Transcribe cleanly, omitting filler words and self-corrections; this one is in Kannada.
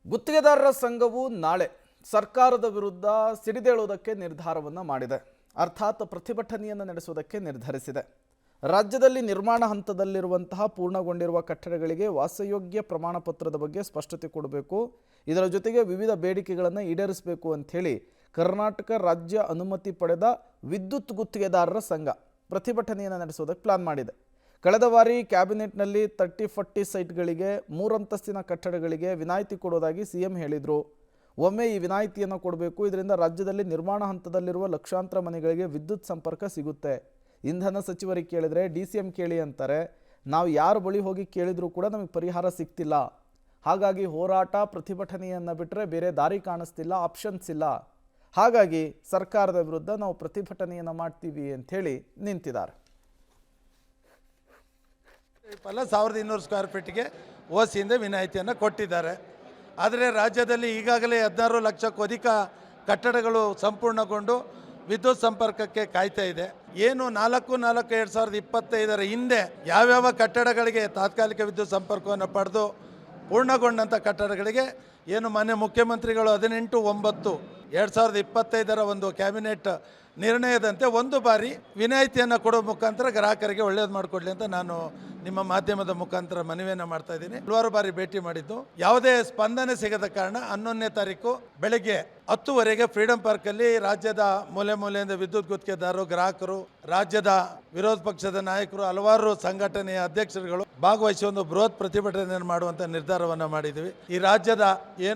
ಗುತ್ತಿಗೆದಾರರ ಸಂಘವು ನಾಳೆ ಸರ್ಕಾರದ ವಿರುದ್ಧ ಸಿಡಿದೇಳುವುದಕ್ಕೆ ನಿರ್ಧಾರವನ್ನು ಮಾಡಿದೆ. ಅರ್ಥಾತ್ ಪ್ರತಿಭಟನೆಯನ್ನು ನಡೆಸುವುದಕ್ಕೆ ನಿರ್ಧರಿಸಿದೆ. ರಾಜ್ಯದಲ್ಲಿ ನಿರ್ಮಾಣ ಹಂತದಲ್ಲಿರುವಂತಹ ಪೂರ್ಣಗೊಂಡಿರುವ ಕಟ್ಟಡಗಳಿಗೆ ವಾಸಯೋಗ್ಯ ಪ್ರಮಾಣ ಪತ್ರದ ಬಗ್ಗೆ ಸ್ಪಷ್ಟತೆ ಕೊಡಬೇಕು. ಇದರ ಜೊತೆಗೆ ವಿವಿಧ ಬೇಡಿಕೆಗಳನ್ನು ಈಡೇರಿಸಬೇಕು ಅಂಥೇಳಿ ಕರ್ನಾಟಕ ರಾಜ್ಯ ಅನುಮತಿ ಪಡೆದ ವಿದ್ಯುತ್ ಗುತ್ತಿಗೆದಾರರ ಸಂಘ ಪ್ರತಿಭಟನೆಯನ್ನು ನಡೆಸುವುದಕ್ಕೆ ಪ್ಲಾನ್ ಮಾಡಿದೆ. ಕಳೆದ ಬಾರಿ ಕ್ಯಾಬಿನೆಟ್ನಲ್ಲಿ 30-40 ಸೈಟ್ಗಳಿಗೆ 3 ಅಂತಸ್ತಿನ ಕಟ್ಟಡಗಳಿಗೆ ವಿನಾಯಿತಿ ಕೊಡೋದಾಗಿ ಸಿಎಂ ಹೇಳಿದರು. ಒಮ್ಮೆ ಈ ವಿನಾಯಿತಿಯನ್ನು ಕೊಡಬೇಕು. ಇದರಿಂದ ರಾಜ್ಯದಲ್ಲಿ ನಿರ್ಮಾಣ ಹಂತದಲ್ಲಿರುವ ಲಕ್ಷಾಂತರ ಮನೆಗಳಿಗೆ ವಿದ್ಯುತ್ ಸಂಪರ್ಕ ಸಿಗುತ್ತೆ. ಇಂಧನ ಸಚಿವರಿಗೆ ಕೇಳಿದರೆ DCM ಕೇಳಿ ಅಂತಾರೆ. ನಾವು ಯಾರ ಬಳಿ ಹೋಗಿ ಕೇಳಿದರೂ ಕೂಡ ನಮಗೆ ಪರಿಹಾರ ಸಿಗ್ತಿಲ್ಲ. ಹಾಗಾಗಿ ಹೋರಾಟ ಪ್ರತಿಭಟನೆಯನ್ನು ಬಿಟ್ಟರೆ ಬೇರೆ ದಾರಿ ಕಾಣಿಸ್ತಿಲ್ಲ, ಆಪ್ಷನ್ಸ್ ಇಲ್ಲ. ಹಾಗಾಗಿ ಸರ್ಕಾರದ ವಿರುದ್ಧ ನಾವು ಪ್ರತಿಭಟನೆಯನ್ನು ಮಾಡ್ತೀವಿ ಅಂಥೇಳಿ ನಿಂತಿದ್ದಾರೆ. ಫಲ 1200 ಸ್ಕ್ವೇರ್ ಫೀಟ್ಗೆ ಓಸಿಯಿಂದ ವಿನಾಯಿತಿಯನ್ನು ಕೊಟ್ಟಿದ್ದಾರೆ. ಆದರೆ ರಾಜ್ಯದಲ್ಲಿ ಈಗಾಗಲೇ 16 ಲಕ್ಷಕ್ಕೂ ಅಧಿಕ ಕಟ್ಟಡಗಳು ಸಂಪೂರ್ಣಗೊಂಡು ವಿದ್ಯುತ್ ಸಂಪರ್ಕಕ್ಕೆ ಕಾಯ್ತಾ ಇದೆ. ಏನು 4/4/2025 ಹಿಂದೆ ಯಾವ್ಯಾವ ಕಟ್ಟಡಗಳಿಗೆ ತಾತ್ಕಾಲಿಕ ವಿದ್ಯುತ್ ಸಂಪರ್ಕವನ್ನು ಪಡೆದು ಪೂರ್ಣಗೊಂಡಂಥ ಕಟ್ಟಡಗಳಿಗೆ ಏನು ಮಾನ್ಯ ಮುಖ್ಯಮಂತ್ರಿಗಳು 18/9/2025 ಒಂದು ಕ್ಯಾಬಿನೆಟ್ ನಿರ್ಣಯದಂತೆ ಒಂದು ಬಾರಿ ವಿನಾಯಿತಿಯನ್ನು ಕೊಡೋ ಮುಖಾಂತರ ಗ್ರಾಹಕರಿಗೆ ಒಳ್ಳೇದು ಮಾಡಿಕೊಡ್ಲಿ ಅಂತ ನಾನು ನಿಮ್ಮ ಮಾಧ್ಯಮದ ಮುಖಾಂತರ ಮನವಿಯನ್ನು ಮಾಡ್ತಾ ಇದ್ದೀನಿ. ಹಲವಾರು ಬಾರಿ ಭೇಟಿ ಮಾಡಿದ್ದು ಯಾವುದೇ ಸ್ಪಂದನೆ ಸಿಗದ ಕಾರಣ 11ನೇ ತಾರೀಕು ಬೆಳಗ್ಗೆ 10:00 ಫ್ರೀಡಂ ಪಾರ್ಕಲ್ಲಿ ರಾಜ್ಯದ ಮೂಲೆ ಮೂಲೆಯಿಂದ ವಿದ್ಯುತ್ ಗುತ್ತಿಗೆದಾರರು, ಗ್ರಾಹಕರು, ರಾಜ್ಯದ ವಿರೋಧ ಪಕ್ಷದ ನಾಯಕರು, ಹಲವಾರು ಸಂಘಟನೆಯ ಅಧ್ಯಕ್ಷರುಗಳು ಭಾಗವಹಿಸಿ ಒಂದು ಬೃಹತ್ ಪ್ರತಿಭಟನೆಯನ್ನು ಮಾಡುವಂಥ ನಿರ್ಧಾರವನ್ನು ಮಾಡಿದ್ದೀವಿ. ಈ ರಾಜ್ಯದ